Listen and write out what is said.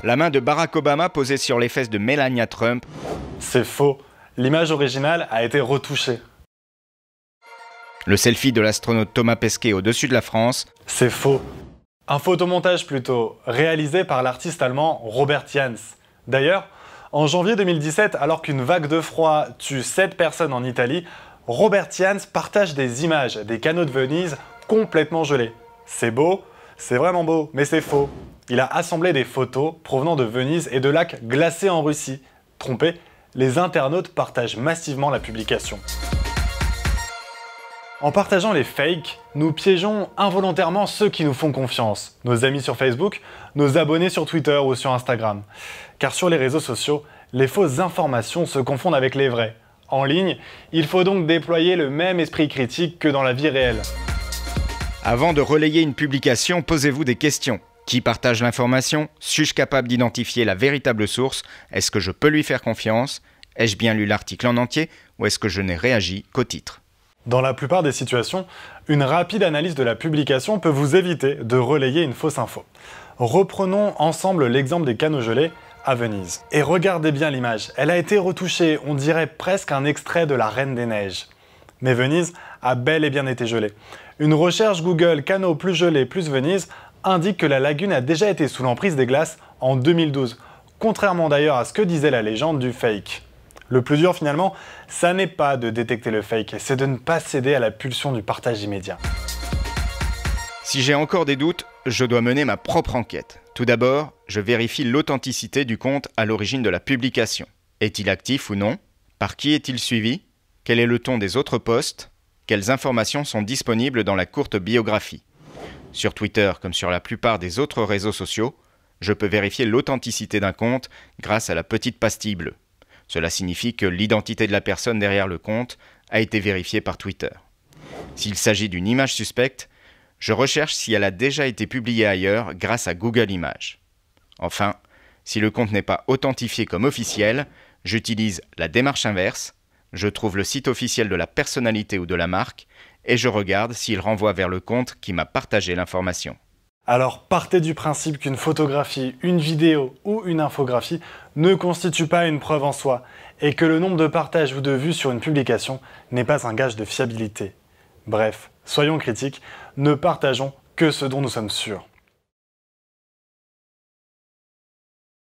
La main de Barack Obama posée sur les fesses de Melania Trump. C'est faux. L'image originale a été retouchée. Le selfie de l'astronaute Thomas Pesquet au-dessus de la France. C'est faux. Un photomontage plutôt, réalisé par l'artiste allemand Robert Jans. D'ailleurs, en janvier 2017, alors qu'une vague de froid tue 7 personnes en Italie, Robert Jans partage des images des canaux de Venise complètement gelés. C'est beau, c'est vraiment beau, mais c'est faux. Il a assemblé des photos provenant de Venise et de lacs glacés en Russie. Trompés, les internautes partagent massivement la publication. En partageant les fakes, nous piégeons involontairement ceux qui nous font confiance, nos amis sur Facebook, nos abonnés sur Twitter ou sur Instagram. Car sur les réseaux sociaux, les fausses informations se confondent avec les vraies. En ligne, il faut donc déployer le même esprit critique que dans la vie réelle. Avant de relayer une publication, posez-vous des questions. Qui partage l'information? Suis-je capable d'identifier la véritable source? Est-ce que je peux lui faire confiance? Ai-je bien lu l'article en entier ou est-ce que je n'ai réagi qu'au titre? Dans la plupart des situations, une rapide analyse de la publication peut vous éviter de relayer une fausse info. Reprenons ensemble l'exemple des canaux gelés à Venise. Et regardez bien l'image, elle a été retouchée, on dirait presque un extrait de la Reine des Neiges. Mais Venise a bel et bien été gelée. Une recherche Google canaux plus gelés plus Venise indique que la lagune a déjà été sous l'emprise des glaces en 2012, contrairement d'ailleurs à ce que disait la légende du fake. Le plus dur finalement, ça n'est pas de détecter le fake, c'est de ne pas céder à la pulsion du partage immédiat. Si j'ai encore des doutes, je dois mener ma propre enquête. Tout d'abord, je vérifie l'authenticité du compte à l'origine de la publication. Est-il actif ou non? Par qui est-il suivi? Quel est le ton des autres posts? Quelles informations sont disponibles dans la courte biographie? Sur Twitter, comme sur la plupart des autres réseaux sociaux, je peux vérifier l'authenticité d'un compte grâce à la petite pastille bleue. Cela signifie que l'identité de la personne derrière le compte a été vérifiée par Twitter. S'il s'agit d'une image suspecte, je recherche si elle a déjà été publiée ailleurs grâce à Google Images. Enfin, si le compte n'est pas authentifié comme officiel, j'utilise la démarche inverse, je trouve le site officiel de la personnalité ou de la marque et je regarde s'il renvoie vers le compte qui m'a partagé l'information. Alors partez du principe qu'une photographie, une vidéo ou une infographie ne constitue pas une preuve en soi et que le nombre de partages ou de vues sur une publication n'est pas un gage de fiabilité. Bref, soyons critiques, ne partageons que ce dont nous sommes sûrs.